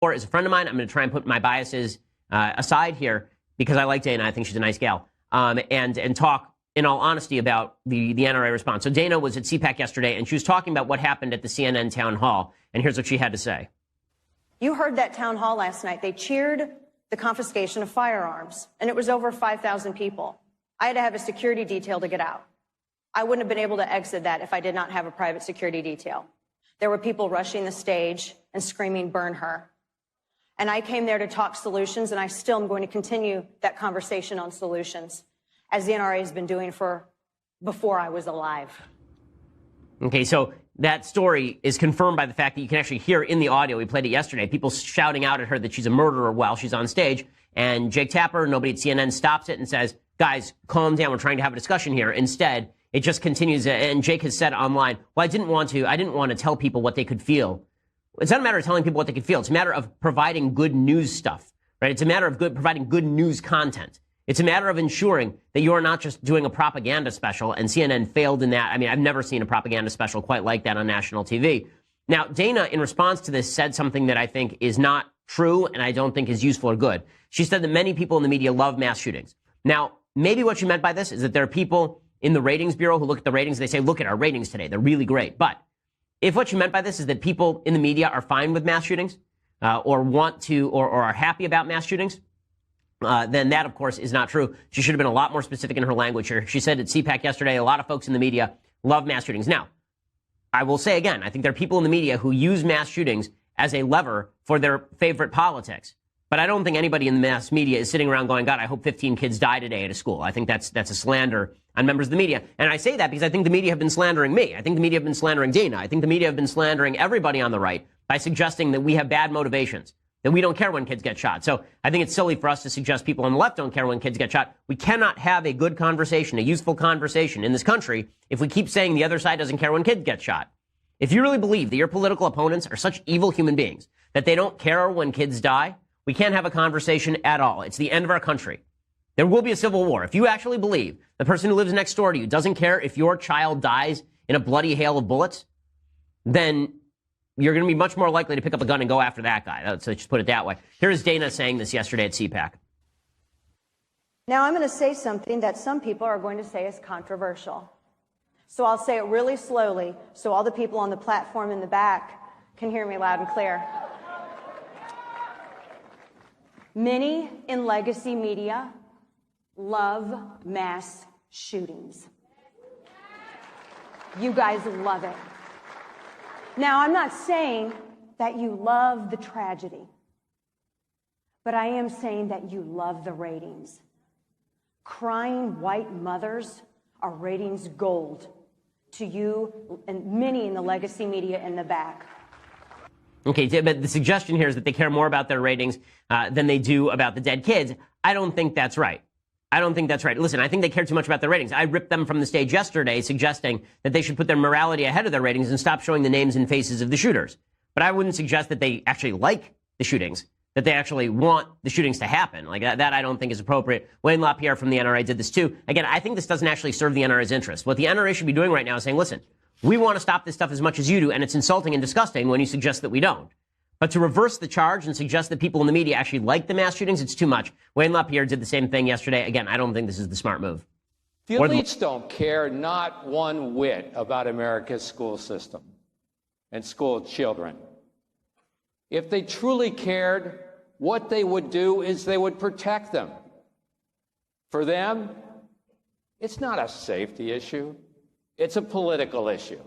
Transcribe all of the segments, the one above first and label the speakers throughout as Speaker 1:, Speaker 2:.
Speaker 1: is a friend of mine. I'm going to try and put my biases aside here because I like Dana. I think she's a nice gal. And talk in all honesty about the NRA response. So Dana was at CPAC yesterday, and she was talking about what happened at the CNN town hall. And here's what she had to say.
Speaker 2: You heard that town hall last night. They cheered the confiscation of firearms, and it was over 5,000 people. I had to have a security detail to get out. I wouldn't have been able to exit that if I did not have a private security detail. There were people rushing the stage and screaming, "Burn her." And I came there to talk solutions, and I still am going to continue that conversation on solutions, as the NRA has been doing for before I was alive.
Speaker 1: Okay, so that story is confirmed by the fact that you can actually hear in the audio, we played it yesterday, people shouting out at her that she's a murderer while she's on stage. And Jake Tapper, nobody at CNN, stops it and says, guys, calm down, we're trying to have a discussion here. Instead, it just continues, and Jake has said online, well, I didn't want to tell people what they could feel. It's not a matter of telling people what they could feel. It's a matter of providing good news stuff, right? It's a matter of providing good news content. It's a matter of ensuring that you're not just doing a propaganda special, and CNN failed in that. I mean, I've never seen a propaganda special quite like that on national TV. Now, Dana, in response to this, said something that I think is not true and I don't think is useful or good. She said that many people in the media love mass shootings. Now, maybe what she meant by this is that there are people in the ratings bureau who look at the ratings and they say, look at our ratings today. They're really great. But if what you meant by this is that people in the media are fine with mass shootings or want to or are happy about mass shootings, then that, of course, is not true. She should have been a lot more specific in her language here. She said at CPAC yesterday, a lot of folks in the media love mass shootings. Now, I will say again, I think there are people in the media who use mass shootings as a lever for their favorite politics. But I don't think anybody in the mass media is sitting around going, God, I hope 15 kids die today at a school. I think that's a slander on members of the media. And I say that because I think the media have been slandering me. I think the media have been slandering Dana. I think the media have been slandering everybody on the right by suggesting that we have bad motivations, that we don't care when kids get shot. So I think it's silly for us to suggest people on the left don't care when kids get shot. We cannot have a good conversation, a useful conversation in this country if we keep saying the other side doesn't care when kids get shot. If you really believe that your political opponents are such evil human beings that they don't care when kids die, we can't have a conversation at all. It's the end of our country. There will be a civil war. If you actually believe the person who lives next door to you doesn't care if your child dies in a bloody hail of bullets, then you're going to be much more likely to pick up a gun and go after that guy. So just put it that way. Here is Dana saying this yesterday at CPAC.
Speaker 2: Now I'm going to say something that some people are going to say is controversial. So I'll say it really slowly so all the people on the platform in the back can hear me loud and clear. Many in legacy media love mass shootings. You guys love it. Now, I'm not saying that you love the tragedy, but I am saying that you love the ratings. Crying white mothers are ratings gold to you and many in the legacy media in the back.
Speaker 1: Okay, but the suggestion here is that they care more about their ratings than they do about the dead kids. I don't think that's right. I don't think that's right. Listen, I think they care too much about their ratings. I ripped them from the stage yesterday suggesting that they should put their morality ahead of their ratings and stop showing the names and faces of the shooters. But I wouldn't suggest that they actually like the shootings, that they actually want the shootings to happen. Like that I don't think is appropriate. Wayne LaPierre from the NRA did this too. Again, I think this doesn't actually serve the NRA's interest. What the NRA should be doing right now is saying, listen, we want to stop this stuff as much as you do, and it's insulting and disgusting when you suggest that we don't. But to reverse the charge and suggest that people in the media actually like the mass shootings, it's too much. Wayne LaPierre did the same thing yesterday. Again, I don't think this is the smart move.
Speaker 3: The elites don't care not one whit about America's school system and school children. If they truly cared, what they would do is they would protect them. For them, it's not a safety issue. It's a political issue.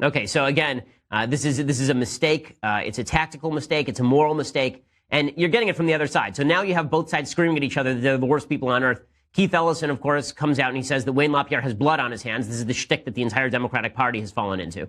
Speaker 1: Okay, so again, this is a mistake. It's a tactical mistake. It's a moral mistake. And you're getting it from the other side. So now you have both sides screaming at each other that they're the worst people on earth. Keith Ellison, of course, comes out and he says that Wayne LaPierre has blood on his hands. This is the shtick that the entire Democratic Party has fallen into.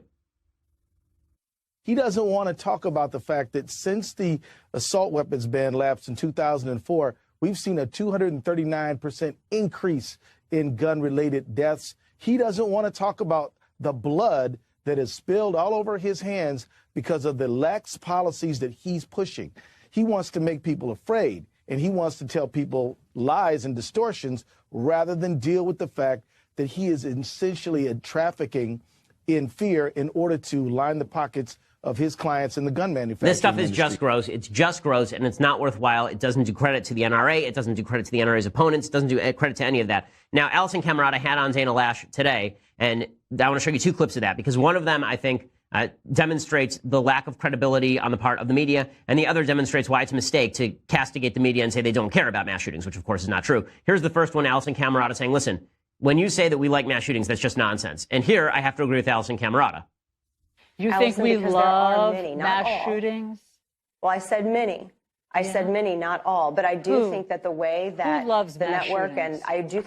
Speaker 4: He doesn't want to talk about the fact that since the assault weapons ban lapsed in 2004, we've seen a 239% increase in gun-related deaths. He doesn't want to talk about the blood that is spilled all over his hands because of the lax policies that he's pushing. He wants to make people afraid, and he wants to tell people lies and distortions rather than deal with the fact that he is essentially trafficking in fear in order to line the pockets of his clients in the gun manufacturing
Speaker 1: This stuff is
Speaker 4: industry.
Speaker 1: just gross. It's just gross, and it's not worthwhile. It doesn't do credit to the NRA. It doesn't do credit to the NRA's opponents. It doesn't do credit to any of that. Now, Alison Camerata had on Dana Loesch today, and I want to show you two clips of that, because one of them, I think, demonstrates the lack of credibility on the part of the media, and the other demonstrates why it's a mistake to castigate the media and say they don't care about mass shootings, which, of course, is not true. Here's the first one, Alison Camerata saying, listen, when you say that we like mass shootings, that's just nonsense. And here, I have to agree with Alison Camerata.
Speaker 5: You
Speaker 2: Allison,
Speaker 5: think we
Speaker 2: because there are
Speaker 5: love
Speaker 2: many, not
Speaker 5: mass
Speaker 2: all.
Speaker 5: shootings?
Speaker 2: Well, I said many. I said many, not all. But I do think that the way that
Speaker 5: loves
Speaker 2: the
Speaker 5: mass
Speaker 2: network,
Speaker 5: shootings?
Speaker 2: and I do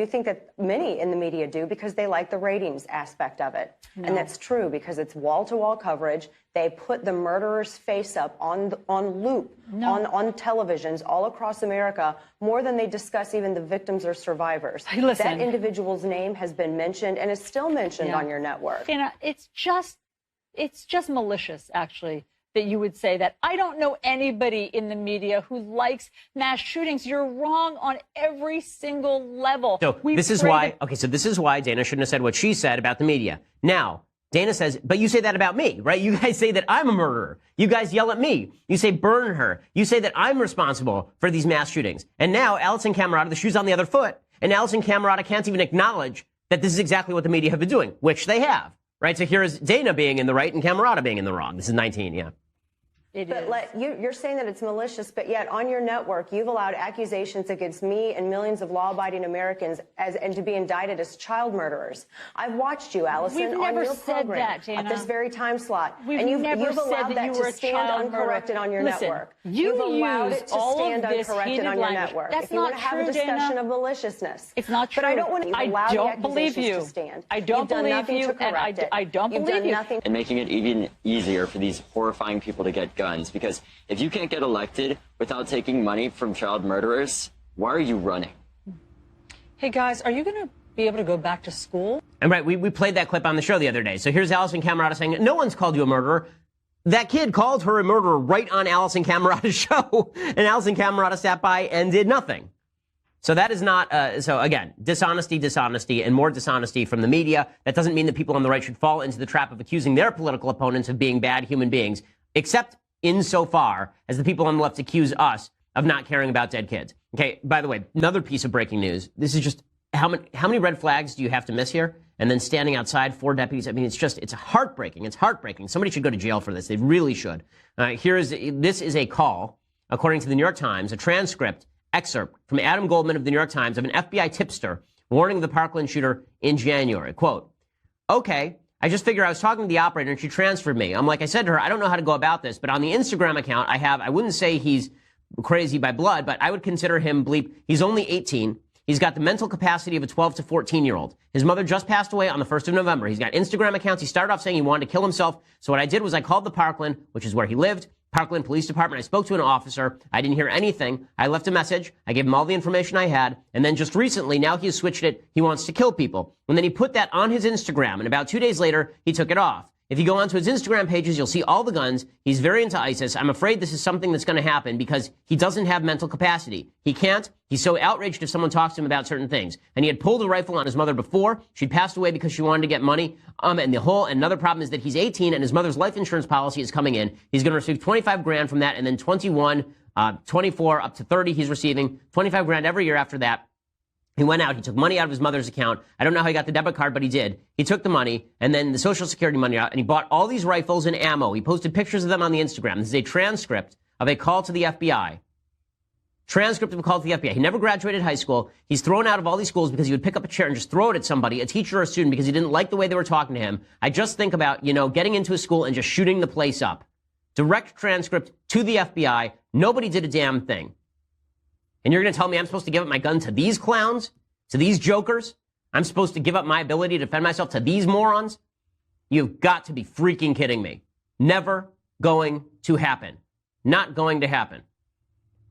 Speaker 2: think that many in the media do, because they like the ratings aspect of it.
Speaker 5: No.
Speaker 2: And that's true, because it's wall-to-wall coverage. They put the murderer's face up on loop, on televisions all across America, more than they discuss even the victims or survivors.
Speaker 5: Hey, listen.
Speaker 2: That individual's name has been mentioned and is still mentioned on your network.
Speaker 5: Dana, it's just malicious, actually, that you would say that. I don't know anybody in the media who likes mass shootings. You're wrong on every single level.
Speaker 1: So this is why Dana shouldn't have said what she said about the media. Now, Dana says, but you say that about me, right? You guys say that I'm a murderer. You guys yell at me. You say burn her. You say that I'm responsible for these mass shootings. And now Alison Camerata, the shoe's on the other foot, and Alison Camerata can't even acknowledge that this is exactly what the media have been doing, which they have, right? So here is Dana being in the right and Camerata being in the wrong. This is 19, yeah.
Speaker 2: But you're saying that it's malicious, but yet on your network, you've allowed accusations against me and millions of law-abiding Americans and to be indicted as child murderers. I've watched you, Allison,
Speaker 5: We've
Speaker 2: on
Speaker 5: never
Speaker 2: your
Speaker 5: said
Speaker 2: program
Speaker 5: that, Dana.
Speaker 2: at this very time slot.
Speaker 5: We've
Speaker 2: and you've
Speaker 5: never
Speaker 2: allowed
Speaker 5: said
Speaker 2: that
Speaker 5: you were
Speaker 2: to
Speaker 5: a
Speaker 2: stand
Speaker 5: child
Speaker 2: uncorrected
Speaker 5: murderer.
Speaker 2: on your
Speaker 5: Listen,
Speaker 2: network.
Speaker 5: you
Speaker 2: You've allowed
Speaker 5: use
Speaker 2: it to
Speaker 5: all
Speaker 2: stand
Speaker 5: of this
Speaker 2: uncorrected
Speaker 5: heated
Speaker 2: on your
Speaker 5: language.
Speaker 2: network.
Speaker 5: That's
Speaker 2: If you want
Speaker 5: not
Speaker 2: to have
Speaker 5: true,
Speaker 2: a discussion
Speaker 5: Dana.
Speaker 2: of maliciousness.
Speaker 5: It's not true.
Speaker 2: But I don't want to allow the
Speaker 5: don't believe
Speaker 2: accusations
Speaker 5: you.
Speaker 2: to stand.
Speaker 5: I don't
Speaker 2: You've done
Speaker 5: believe
Speaker 2: nothing
Speaker 5: you,
Speaker 2: to correct
Speaker 5: and
Speaker 2: it.
Speaker 5: I don't
Speaker 2: You've
Speaker 5: believe
Speaker 2: done
Speaker 5: you.
Speaker 2: nothing.
Speaker 6: And making it even easier for these horrifying people to get guns. Because if you can't get elected without taking money from child murderers, why are you running?
Speaker 5: Hey, guys, are you going to be able to go back to school?
Speaker 1: And right, we played that clip on the show the other day. So here's Alison Camerata saying, no one's called you a murderer. That kid called her a murderer right on Alison Camerata's show, and Alison Camerata sat by and did nothing. So that is not, so again, dishonesty, and more dishonesty from the media. That doesn't mean that people on the right should fall into the trap of accusing their political opponents of being bad human beings, except insofar as the people on the left accuse us of not caring about dead kids. Okay, by the way, another piece of breaking news. This is just, how many red flags do you have to miss here? And then standing outside, 4 deputies. I mean, it's heartbreaking. It's heartbreaking. Somebody should go to jail for this. They really should. This is a call, according to the New York Times, a transcript excerpt from Adam Goldman of the New York Times of an FBI tipster warning the Parkland shooter in January. Quote, okay, I just figured I was talking to the operator and she transferred me. I'm like, I said to her, I don't know how to go about this, but on the Instagram account I wouldn't say he's crazy by blood, but I would consider him bleep. He's only 18. He's got the mental capacity of a 12 to 14-year-old. His mother just passed away on the 1st of November. He's got Instagram accounts. He started off saying he wanted to kill himself. So what I did was I called the Parkland, which is where he lived, Parkland Police Department. I spoke to an officer. I didn't hear anything. I left a message. I gave him all the information I had. And then just recently, now he has switched it. He wants to kill people. And then he put that on his Instagram. And about 2 days later, he took it off. If you go onto his Instagram pages, you'll see all the guns. He's very into ISIS. I'm afraid this is something that's going to happen because he doesn't have mental capacity. He can't. He's so outraged if someone talks to him about certain things. And he had pulled a rifle on his mother before. She'd passed away because she wanted to get money. And another problem is that he's 18 and his mother's life insurance policy is coming in. He's going to receive 25 grand from that, and then 21, 24, up to 30 he's receiving 25 grand every year after that. He went out, he took money out of his mother's account. I don't know how he got the debit card, but he did. He took the money and then the Social Security money out, and he bought all these rifles and ammo. He posted pictures of them on the Instagram. This is a transcript of a call to the FBI. Transcript of a call to the FBI. He never graduated high school. He's thrown out of all these schools because he would pick up a chair and just throw it at somebody, a teacher or a student, because he didn't like the way they were talking to him. I just think about, getting into a school and just shooting the place up. Direct transcript to the FBI. Nobody did a damn thing. And you're going to tell me I'm supposed to give up my gun to these clowns? To these jokers? I'm supposed to give up my ability to defend myself to these morons? You've got to be freaking kidding me. Never going to happen. Not going to happen.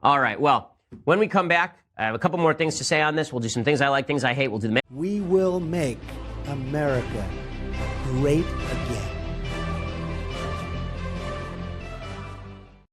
Speaker 1: All right, well, when we come back, I have a couple more things to say on this. We'll do some things I like, things I hate. We'll do the...
Speaker 7: We will make America great again.